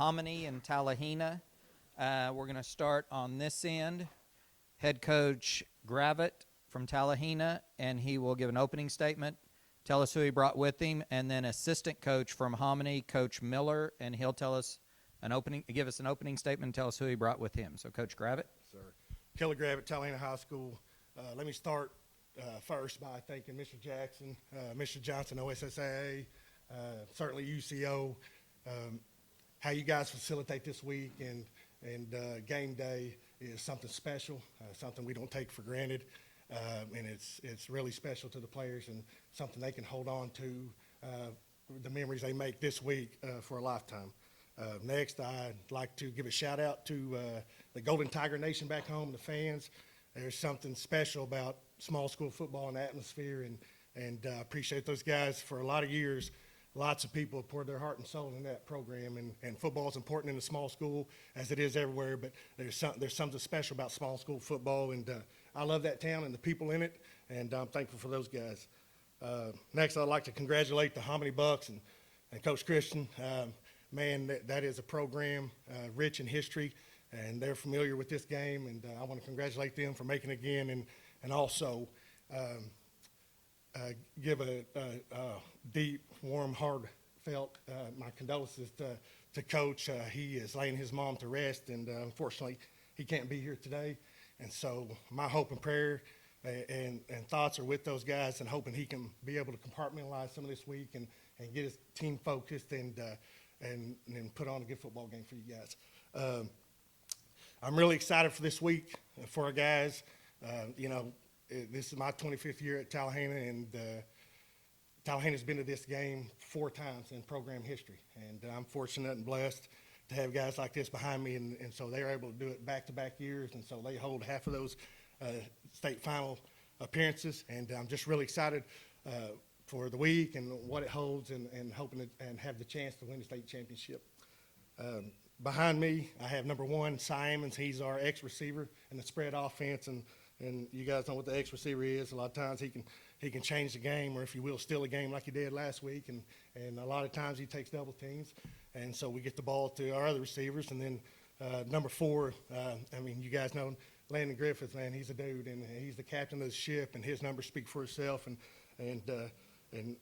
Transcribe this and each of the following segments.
Hominy and Talihina. We're going to start on this end. Head coach Gravitt from Talihina, and he will give an opening statement, tell us who he brought with him, and then assistant coach from Hominy, Coach Miller, and he'll give us an opening statement and tell us who he brought with him. So, Coach Gravitt. Sir. Kelly Gravitt, Talihina High School. Let me start first by thanking Mr. Jackson, Mr. Johnson, OSSAA, certainly UCO, how you guys facilitate this week and game day is something special, something we don't take for granted, and it's really special to the players and something they can hold on to, the memories they make this week for a lifetime. Next, I'd like to give a shout out to the Golden Tiger Nation back home, the fans. There's something special about small school football and atmosphere, and appreciate those guys for a lot of years. Lots of people have poured their heart and soul in that program, and football is important in a small school as it is everywhere, but there's something special about small school football, and I love that town and the people in it, and I'm thankful for those guys. Next, I'd like to congratulate the Hominy Bucks and Coach Christian. Man, that is a program rich in history, and they're familiar with this game, and I want to congratulate them for making it again, and also give a deep, warm, heartfelt my condolences to Coach. He is laying his mom to rest, and unfortunately, he can't be here today. And so my hope and prayer and thoughts are with those guys, and hoping he can be able to compartmentalize some of this week and get his team focused and put on a good football game for you guys. I'm really excited for this week for our guys. This is my 25th year at Talihina, and Talihina's been to this game 4 times in program history. And I'm fortunate and blessed to have guys like this behind me, and so they're able to do it back-to-back years, and so they hold half of those state final appearances. And I'm just really excited for the week and what it holds, and hoping to and have the chance to win the state championship. Behind me, I have number 1, Simons. He's our X-receiver in the spread offense, and you guys know what the X-receiver is. A lot of times he can change the game, or if you will, steal a game like he did last week, and a lot of times he takes double teams, and so we get the ball to our other receivers. And then number 4, you guys know Landon Griffith, man, he's a dude, and he's the captain of the ship, and his numbers speak for itself, and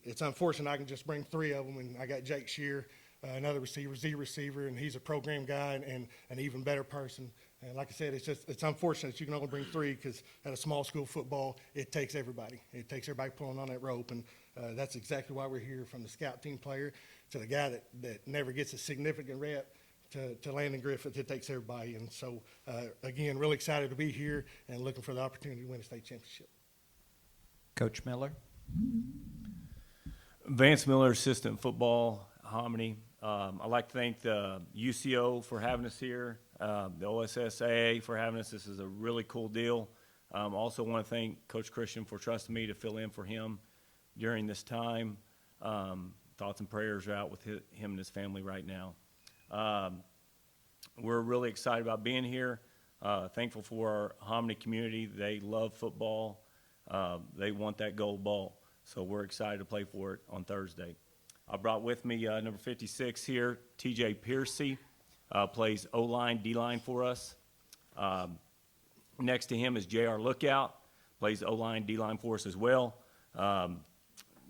it's unfortunate I can just bring 3 of them, and I got Jake Shear, another receiver, Z receiver, and he's a program guy and an even better person. And like I said, it's unfortunate that you can only bring 3, because at a small school football, it takes everybody. It takes everybody pulling on that rope, and that's exactly why we're here, from the scout team player to the guy that never gets a significant rep to Landon Griffith. It takes everybody. And so, again, really excited to be here and looking for the opportunity to win a state championship. Coach Miller. Vance Miller, assistant football, Hominy. I'd like to thank the UCO for having us here, the OSSAA for having us. This is a really cool deal. Also want to thank Coach Christian for trusting me to fill in for him during this time. Thoughts and prayers are out with him and his family right now. We're really excited about being here. Thankful for our Hominy community. They love football. They want that gold ball. So we're excited to play for it on Thursday. I brought with me number 56 here, TJ Piercy, plays O-line, D-line for us. Next to him is JR Lookout, plays O-line, D-line for us as well.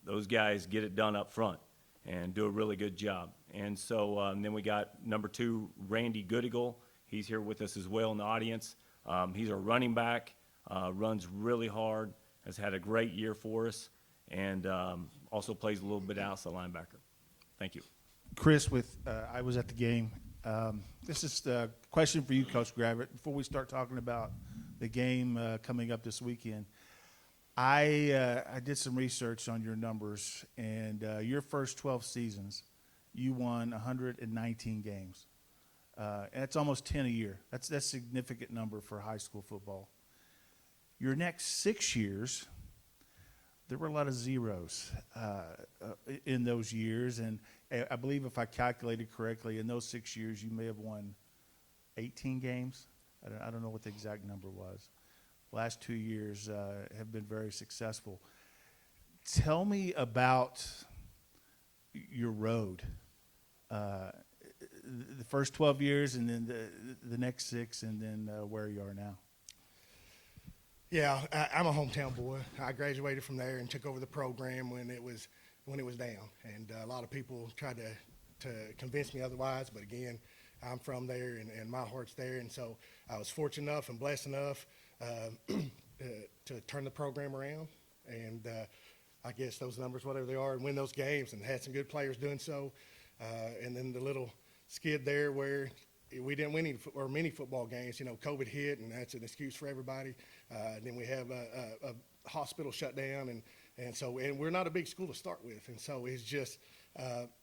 Those guys get it done up front and do a really good job. And so then we got number 2, Randy Goodigal. He's here with us as well in the audience. He's our running back, runs really hard, has had a great year for us, and also plays a little bit outside linebacker. Thank you. Chris, I was at the game. This is a question for you, Coach Gravitt. Before we start talking about the game coming up this weekend, I did some research on your numbers, and your first 12 seasons, you won 119 games. And that's almost 10 a year. That's a significant number for high school football. Your next 6 years, there were a lot of zeros in those years, and I believe if I calculated correctly, in those 6 years you may have won 18 games. I don't know what the exact number was. Last 2 years have been very successful. Tell me about your road the first 12 years, and then the next 6, and then where you are now. Yeah, I'm a hometown boy. I graduated from there and took over the program when it was down, and a lot of people tried to convince me otherwise. But again, I'm from there, and my heart's there, and so I was fortunate enough and blessed enough to turn the program around, and I guess those numbers, whatever they are, and win those games, and had some good players doing so, and then the little skid there where we didn't win many football games. COVID hit, and that's an excuse for everybody. And then we have a hospital shut down, and we're not a big school to start with, and so it's just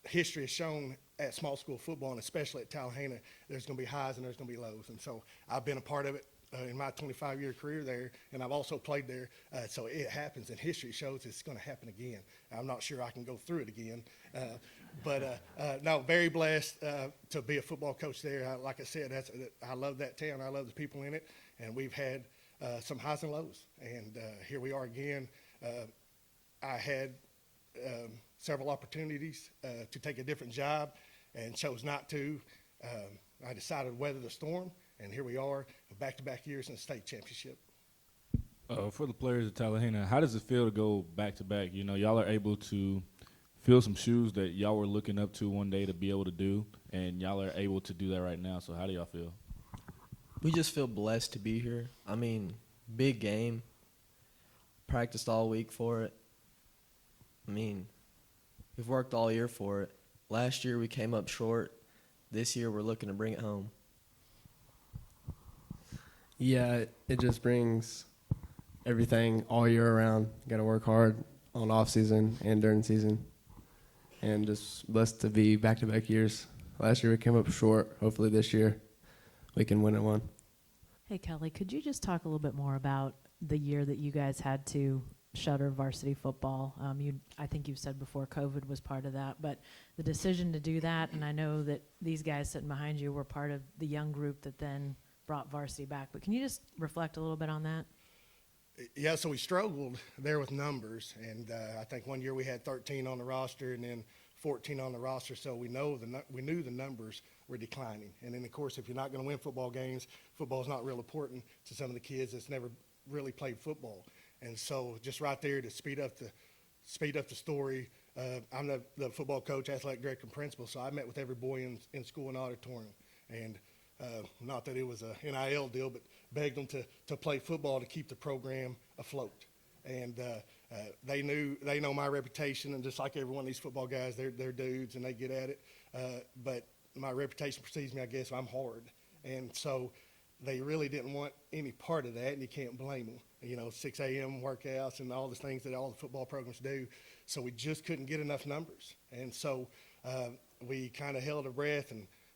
history has shown at small school football, and especially at Talihina, there's going to be highs and there's going to be lows, and so I've been a part of it in my 25-year career there, and I've also played there, so it happens, and history shows it's going to happen again. I'm not sure I can go through it again, but no, very blessed to be a football coach there. Like I said, I love that town. I love the people in it, and we've had some highs and lows, and here we are again. I had several opportunities to take a different job and chose not to. I decided to weather the storm, and here we are, back-to-back years in the state championship. For the players at Talihina, how does it feel to go back-to-back? Y'all are able to fill some shoes that y'all were looking up to one day to be able to do, and y'all are able to do that right now. So how do y'all feel? We just feel blessed to be here. I mean, big game. Practiced all week for it. I mean, we've worked all year for it. Last year we came up short. This year we're looking to bring it home. Yeah, it just brings everything all year around. You got to work hard on off season and during season, and just blessed to be back-to-back years. Last year we came up short. Hopefully this year we can win it one. Hey, Kelly, could you just talk a little bit more about the year that you guys had to shutter varsity football? I think you've said before COVID was part of that, but the decision to do that, and I know that these guys sitting behind you were part of the young group that then brought varsity back, but can you just reflect a little bit on that? Yeah, so we struggled there with numbers, and I think one year we had 13 on the roster and then 14 on the roster, so we knew the numbers were declining. And then, of course, if you're not going to win football games, football is not real important to some of the kids that's never really played football. And so just right there to speed up the story, I'm the football coach, athletic director, and principal, so I met with every boy in school and auditorium. And not that it was a NIL deal, but begged them to play football to keep the program afloat. And they know my reputation, and just like every one of these football guys, they're dudes and they get at it. But my reputation precedes me, I guess. I'm hard, and so they really didn't want any part of that, and you can't blame them. 6 a.m. workouts and all the things that all the football programs do. So we just couldn't get enough numbers, and so we kind of held our breath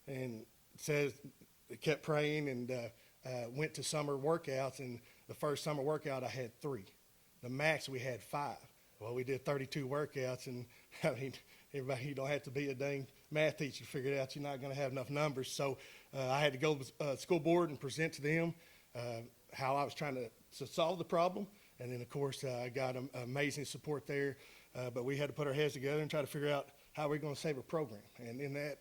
and kept praying and went to summer workouts. And the first summer workout I had 3. The max we had 5. Well, we did 32 workouts, and I mean, everybody, you don't have to be a dang math teacher to figure it out. You're not going to have enough numbers. So I had to go to school board and present to them how I was trying to solve the problem. And then, of course, I got amazing support there. But we had to put our heads together and try to figure out how we're going to save a program. And in that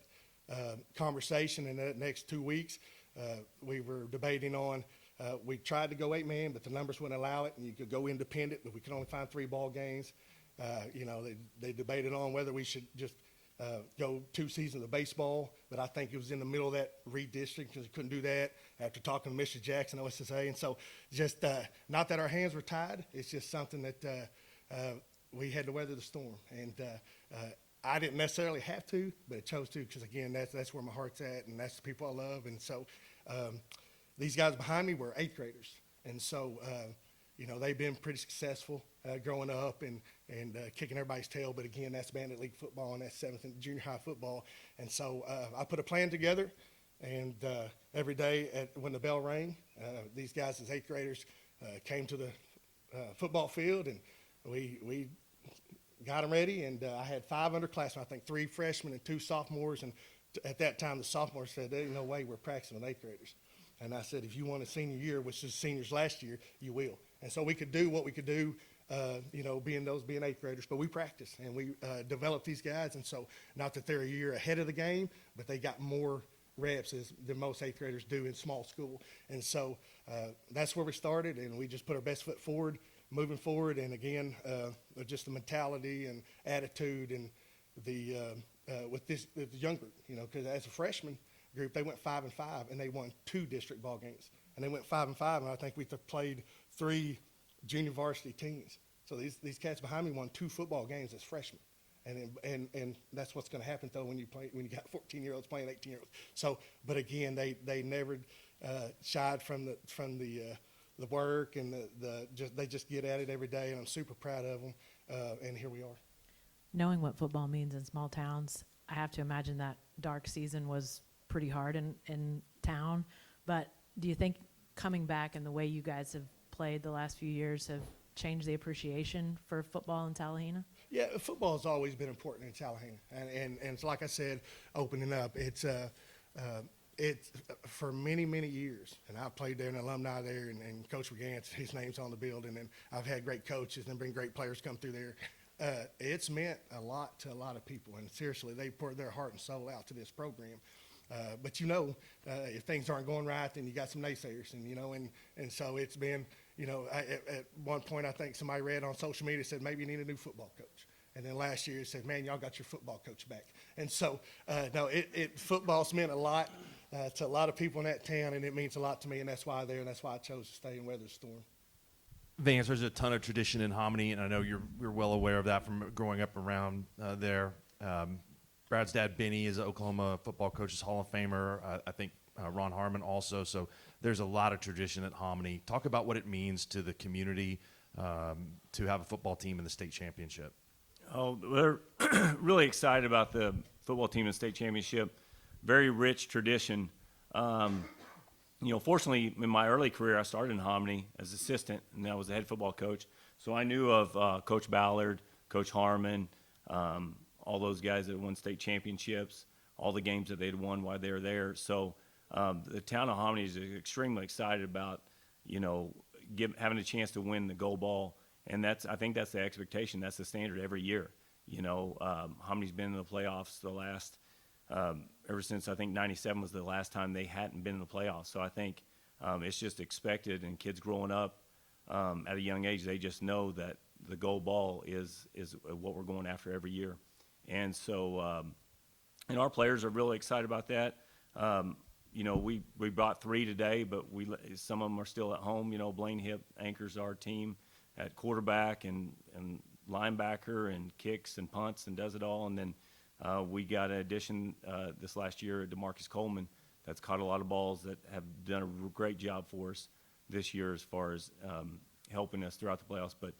conversation in that next 2 weeks, we were debating on we tried to go 8-man, but the numbers wouldn't allow it, and you could go independent, but we could only find 3 ball games. They debated on whether we should just go 2 seasons of baseball, but I think it was in the middle of that redistricting because we couldn't do that after talking to Mr. Jackson, OSSAA. And so just not that our hands were tied, it's just something that we had to weather the storm. And I didn't necessarily have to, but I chose to because, again, that's where my heart's at, and that's the people I love. And so these guys behind me were 8th graders. And so, they've been pretty successful growing up and kicking everybody's tail. But, again, that's Bandit League football, and that's 7th and junior high football. And so I put a plan together, and every day when the bell rang, these guys as 8th graders came to the football field, and we got them ready. And I had 5 underclassmen, I think 3 freshmen and 2 sophomores. And at that time, the sophomores said, "There's no way we're practicing with 8th graders." And I said, "If you want a senior year, which is seniors last year, you will." And so we could do what we could do being eighth graders. But we practice and we develop these guys. And so not that they're a year ahead of the game, but they got more reps than most eighth graders do in small school. And so that's where we started, and we just put our best foot forward, moving forward. And again, just the mentality and attitude and with the young group, because as a freshman group, they went 5-5 and they won 2 district ball games, and they went 5-5, and I think we played 3 junior varsity teams. So these cats behind me won 2 football games as freshmen, and that's what's going to happen though when you got 14-year-olds playing 18-year-olds. So, but again, they never shied from the work, and they just get at it every day, and I'm super proud of them. And here we are. Knowing what football means in small towns, I have to imagine that dark season was pretty hard in town. But do you think coming back and the way you guys have played the last few years have changed the appreciation for football in Talihina? Yeah, football has always been important in Talihina, and it's like I said, opening up, it's for many years, and I've played there, an alumni there, and Coach Vance, his name's on the building, and I've had great coaches and been great players come through there. It's meant a lot to a lot of people, and seriously, they poured their heart and soul out to this program. But if things aren't going right, then you got some naysayers, and so it's been, at one point I think somebody read on social media said maybe you need a new football coach, and then last year it said, man, y'all got your football coach back. And so football's meant a lot to a lot of people in that town, and it means a lot to me, and that's why I'm there, and that's why I chose to stay and weather the storm. Vance, there's a ton of tradition in Hominy, and I know you're well aware of that from growing up around there. Brad's dad, Benny, is an Oklahoma football coach, is Hall of Famer. I think Ron Harmon also. So there's a lot of tradition at Hominy. Talk about what it means to the community to have a football team in the state championship. Oh, we're really excited about the football team in the state championship. Very rich tradition. Fortunately, in my early career, I started in Hominy as assistant, and I was the head football coach. So I knew of Coach Ballard, Coach Harmon, all those guys that won state championships, all the games that they'd won while they were there. So the town of Hominy is extremely excited about, having a chance to win the gold ball. And I think that's the expectation. That's the standard every year. Homony's been in the playoffs the last, ever since I think 97 was the last time they hadn't been in the playoffs. So I think it's just expected, and kids growing up at a young age, they just know that the gold ball is what we're going after every year. And so, and our players are really excited about that. We brought 3 today, but some of them are still at home. Blaine Hip anchors our team at quarterback and linebacker and kicks and punts and does it all. And then we got an addition this last year, DeMarcus Coleman, that's caught a lot of balls that have done a great job for us this year as far as helping us throughout the playoffs. But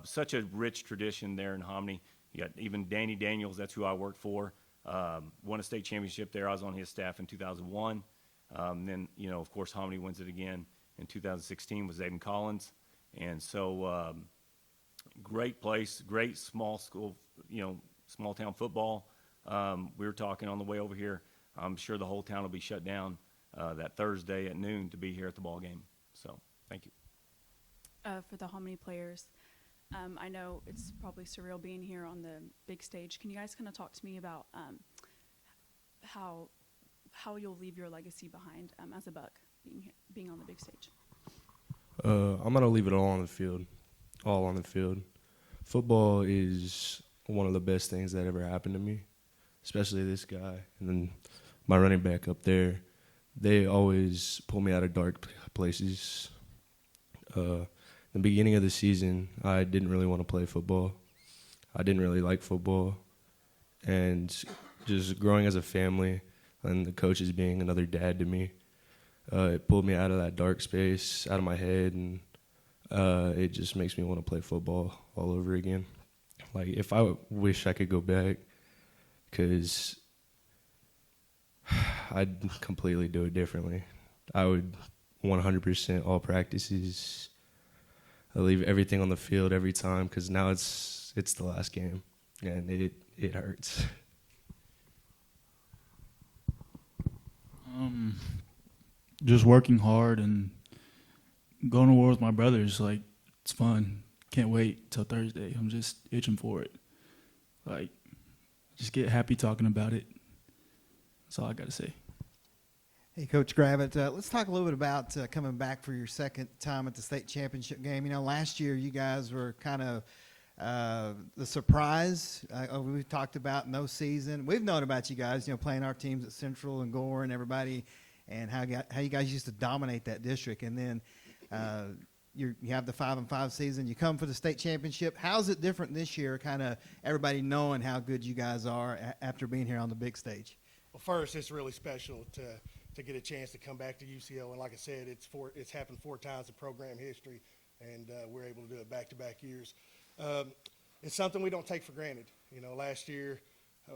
such a rich tradition there in Hominy. You got even Danny Daniels, that's who I worked for, won a state championship there. I was on his staff in 2001. Then, of course, Hominy wins it again in 2016 with Zayden Collins. And so great place, great small school, small town football. We were talking on the way over here. I'm sure the whole town will be shut down that Thursday at noon to be here at the ball game. So thank you. For the Hominy players, I know it's probably surreal being here on the big stage. Can you guys kind of talk to me about how you'll leave your legacy behind as a Buck being on the big stage? I'm gonna leave it all on the field. Football is one of the best things that ever happened to me, especially this guy. And then my running back up there, they always pull me out of dark places. The beginning of the season, I didn't really want to play football. I didn't really like football. And just growing as a family and the coaches being another dad to me, it pulled me out of that dark space, out of my head, and it just makes me want to play football all over again. Like, if I wish I could go back, because I'd completely do it differently. I would 100% all practices. I leave everything on the field every time, because now it's the last game, and it hurts. Just working hard and going to war with my brothers. Like, it's fun. can't wait till Thursday. I'm just itching for it. Like, just get happy talking about it. That's all I got to say. Hey, Coach Gravitt, let's talk a little bit about coming back for your second time at the state championship game. You know, last year you guys were kind of the surprise we talked about in those season. We've known about you guys, you know, playing our teams at Central and Gore and everybody, and how you guys used to dominate that district. And then you have the 5-5 season. You come for the state championship. How's it different this year, kind of everybody knowing how good you guys are after being here on the big stage? Well, first, it's really special to get a chance to come back to UCO, and like I said, it's happened 4 times in program history, and we're able to do it back-to-back years. It's something we don't take for granted. You know, last year,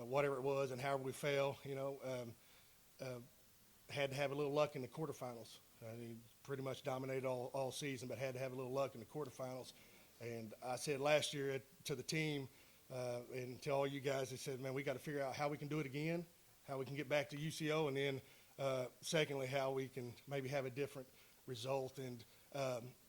whatever it was and however we fell, you know, had to have a little luck in the quarterfinals. He pretty much dominated all season, but had to have a little luck in the quarterfinals. And I said last year to the team and to all you guys, I said, man, we got to figure out how we can do it again, how we can get back to UCO, and then secondly, how we can maybe have a different result. And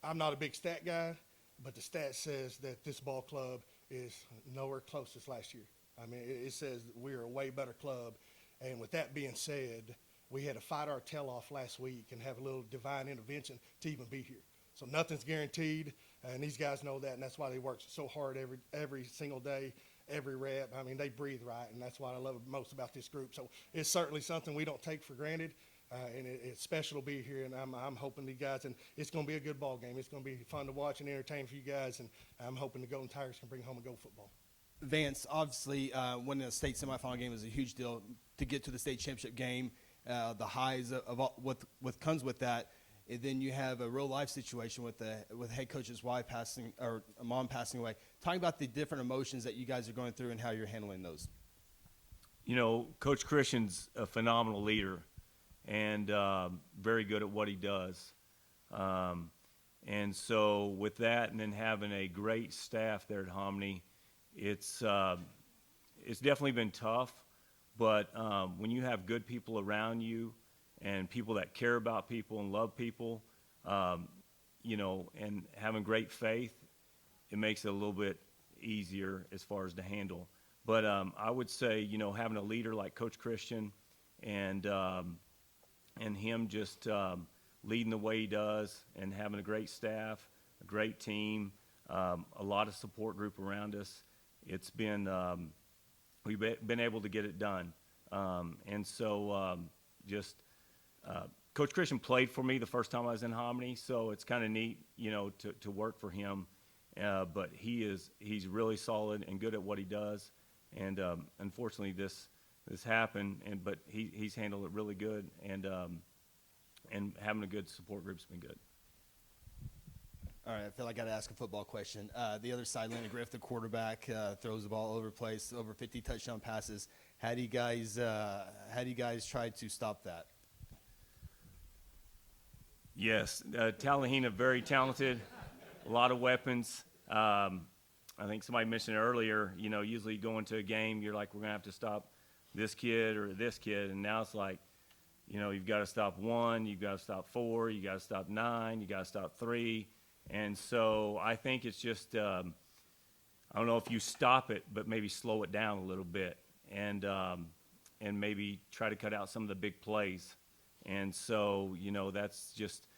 I'm not a big stat guy, but the stat says that this ball club is nowhere close as last year. I mean, it says we're a way better club. And with that being said, we had to fight our tail off last week and have a little divine intervention to even be here. So nothing's guaranteed, and these guys know that, and that's why they work so hard every single day, every rep. I mean, they breathe right, and that's what I love most about this group. So it's certainly something we don't take for granted, and it's special to be here, and I'm hoping you guys, and it's going to be a good ball game. It's going to be fun to watch and entertain for you guys, and I'm hoping the Golden Tigers can bring home a gold football. Vance, obviously, winning a state semifinal game is a huge deal. To get to the state championship game, the highs of what comes with that, and then you have a real life situation with head coach's wife passing or a mom passing away. Talk about the different emotions that you guys are going through and how you're handling those. You know, Coach Christian's a phenomenal leader and very good at what he does. And so with that, and then having a great staff there at Hominy, it's definitely been tough. But when you have good people around you and people that care about people and love people, you know, and having great faith, it makes it a little bit easier as far as to handle. But I would say, you know, having a leader like Coach Christian and him just leading the way he does and having a great staff, a great team, a lot of support group around us, it's been we've been able to get it done. And so Coach Christian played for me the first time I was in Hominy, so it's kind of neat, you know, to work for him. But he's really solid and good at what he does. And unfortunately, this happened, but he's handled it really good. And having a good support group's been good. All right, I feel like I got to ask a football question. The other side, Landon Griff, the quarterback, throws the ball all over the place, over 50 touchdown passes. How do you guys try to stop that? Yes, Talihina, very talented, a lot of weapons. I think somebody mentioned earlier, you know, usually you go into a game, you're like, we're going to have to stop this kid or this kid. And now it's like, you know, you've got to stop 1, you've got to stop 4, you got to stop 9, you got to stop 3. And so I think it's just, I don't know if you stop it, but maybe slow it down a little bit and maybe try to cut out some of the big plays. And so, you know, that's just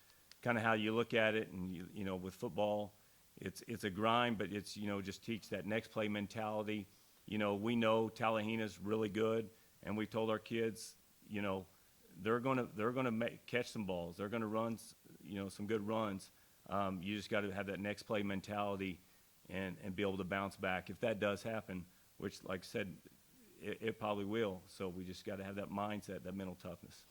kind of how you look at it. And, you know, with football, it's a grind, but it's, you know, just teach that next play mentality. You know, we know Talihina's really good, and we've told our kids, you know, they're gonna catch some balls. They're gonna run, you know, some good runs. You just got to have that next play mentality and be able to bounce back. If that does happen, which, like I said, it probably will. So we just got to have that mindset, that mental toughness.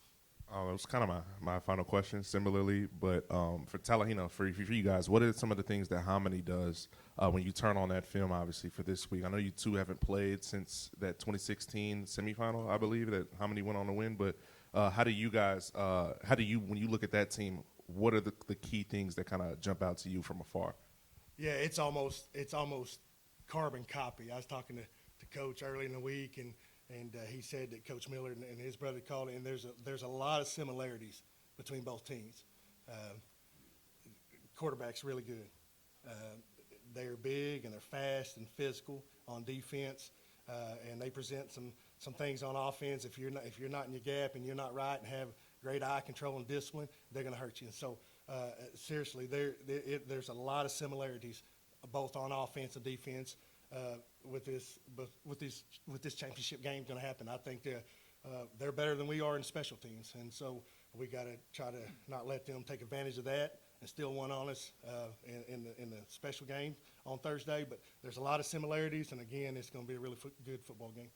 That was kind of my final question, similarly. But for Talihina, for you guys, what are some of the things that Hominy does when you turn on that film, obviously, for this week? I know you two haven't played since that 2016 semifinal, I believe, that Hominy went on to win. But how do you guys, when you look at that team, what are the key things that kind of jump out to you from afar? Yeah, it's almost carbon copy. I was talking to Coach early in the week, and he said that Coach Miller and his brother called it, and there's a lot of similarities between both teams. Quarterback's really good. they're big and they're fast and physical on defense, and they present some things on offense. If you're not in your gap and you're not right and have great eye control and discipline, they're going to hurt you. And so, seriously, there's a lot of similarities, both on offense and defense, with this championship game going to happen. I think they're better than we are in special teams, and so we got to try to not let them take advantage of that and steal one on us in the special game on Thursday. But there's a lot of similarities, and again, it's going to be a really good football game.